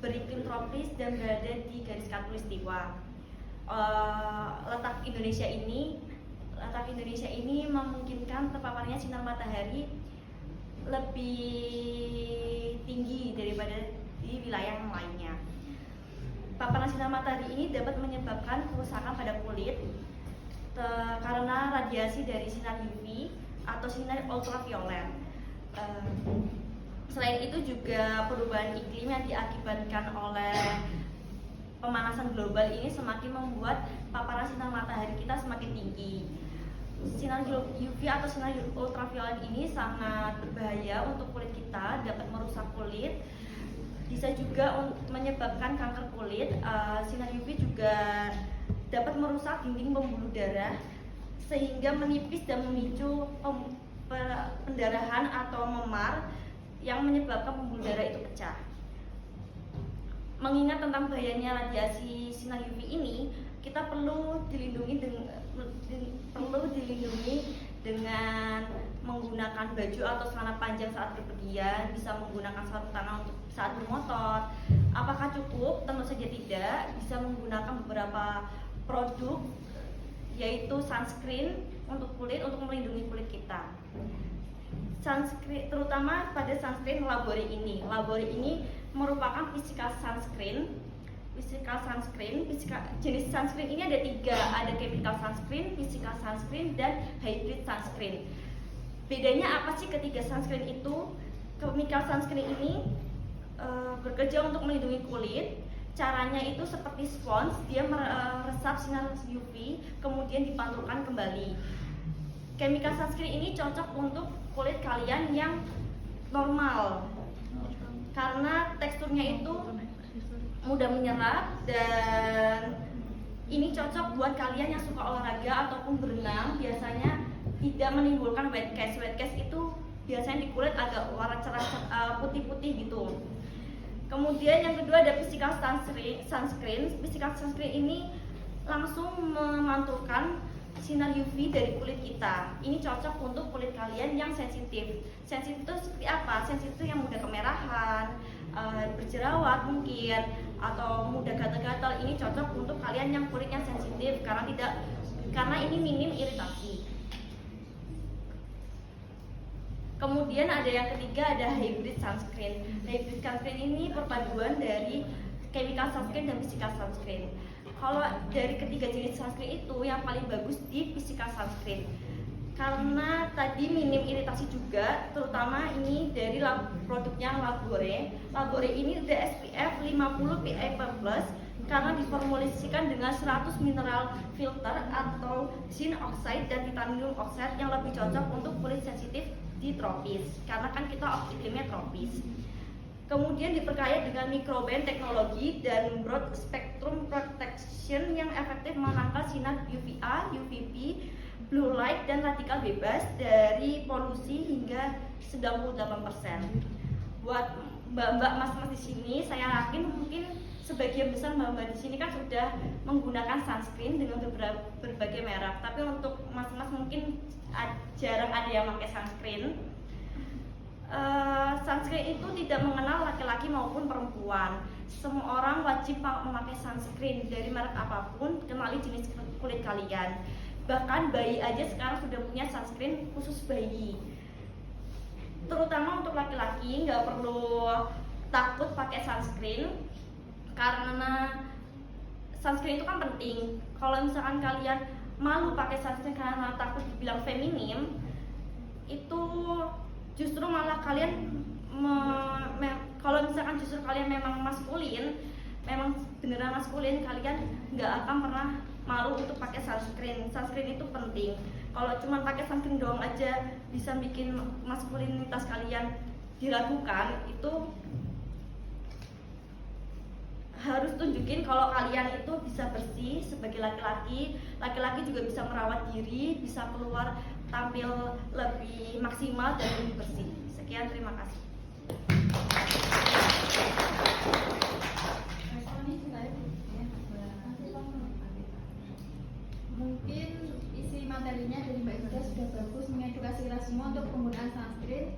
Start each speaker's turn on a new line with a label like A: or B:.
A: beriklim tropis dan berada di garis khatulistiwa. Letak Indonesia ini memungkinkan terpaparnya sinar matahari lebih tinggi daripada di wilayah yang lainnya. Paparan sinar matahari ini dapat menyebabkan kerusakan pada kulit karena radiasi dari sinar UV atau sinar ultraviolet. Selain itu juga perubahan iklim yang diakibatkan oleh pemanasan global ini semakin membuat paparan sinar matahari kita semakin tinggi. Sinar UV atau sinar ultraviolet ini sangat berbahaya untuk kulit kita, dapat merusak kulit, bisa juga menyebabkan kanker kulit. Sinar UV juga dapat merusak dinding pembuluh darah sehingga menipis dan memicu pendarahan atau memar yang menyebabkan pembuluh darah itu pecah. Mengingat tentang bahayanya radiasi sinar UV ini, kita perlu dilindungi dengan menggunakan baju atau celana panjang saat berpergian, bisa menggunakan sarung tangan untuk saat bermotor. Apakah cukup? Tentu saja tidak. Bisa menggunakan beberapa produk, yaitu sunscreen untuk kulit, untuk melindungi kulit kita. Sunscreen, terutama pada sunscreen Labore ini. Labore ini merupakan physical sunscreen. Jenis sunscreen ini ada 3, ada chemical sunscreen, physical sunscreen, dan hybrid sunscreen. Bedanya apa sih ketiga sunscreen itu? Chemical sunscreen ini bekerja untuk melindungi kulit. Caranya itu seperti spons, dia meresap sinar UV kemudian dipantulkan kembali. Chemical sunscreen ini cocok untuk kulit kalian yang normal karena teksturnya itu mudah menyerap, dan ini cocok buat kalian yang suka olahraga ataupun berenang. Biasanya tidak menimbulkan white cast. White cast itu biasanya di kulit agak warna cerah putih-putih gitu. Kemudian yang kedua ada physical sunscreen. Physical sunscreen ini langsung memantulkan sinar UV dari kulit kita. Ini cocok untuk kulit kalian yang sensitif. Sensitif itu seperti apa? Sensitif itu yang mudah kemerahan, berjerawat mungkin, atau mudah gatal-gatal. Ini cocok untuk kalian yang kulitnya sensitif karena ini minim iritasi. Kemudian ada yang ketiga, ada hybrid sunscreen. Hybrid sunscreen ini perpaduan dari chemical sunscreen dan physical sunscreen. Kalau dari ketiga jenis sunscreen itu yang paling bagus di physical sunscreen karena tadi minim iritasi juga, terutama ini dari produknya Labore. Labore ini udah SPF 50 PA+ karena diformulasikan dengan 100 mineral filter atau zinc oxide dan titanium oxide yang lebih cocok untuk kulit sensitif di tropis karena kan kita iklimnya tropis. Kemudian diperkaya dengan microbiome teknologi dan broad spectrum protection yang efektif menangkal sinar UVA, UVB, blue light, dan radikal bebas dari polusi hingga 98%. Buat mbak-mbak, mas-mas di sini, saya yakin mungkin sebagian besar mbak-mbak di sini kan sudah menggunakan sunscreen dengan berbagai merek. Tapi untuk mas-mas mungkin jarang ada yang pakai sunscreen. Sunscreen itu tidak mengenal laki-laki maupun perempuan. Semua orang wajib memakai sunscreen dari merek apapun. Kenali jenis kulit kalian. Bahkan bayi aja sekarang sudah punya sunscreen khusus bayi. Terutama untuk laki-laki nggak perlu takut pakai sunscreen karena sunscreen itu kan penting. Kalau misalkan kalian malu pakai sunscreen karena takut dibilang feminim, itu justru malah kalian kalau misalkan justru kalian memang maskulin, memang beneran maskulin, kalian nggak akan pernah malu untuk pakai sunscreen. Sunscreen itu penting. Kalau cuma pakai sunscreen doang aja bisa bikin maskulinitas kalian diragukan, itu harus tunjukin kalau kalian itu bisa bersih sebagai laki-laki. Laki-laki juga bisa merawat diri, bisa keluar tampil lebih maksimal dan lebih bersih. Sekian, terima kasih.
B: Mungkin isi materinya dari Mbak Ida sudah bagus mengedukasi kita semua untuk penggunaan sunscreen.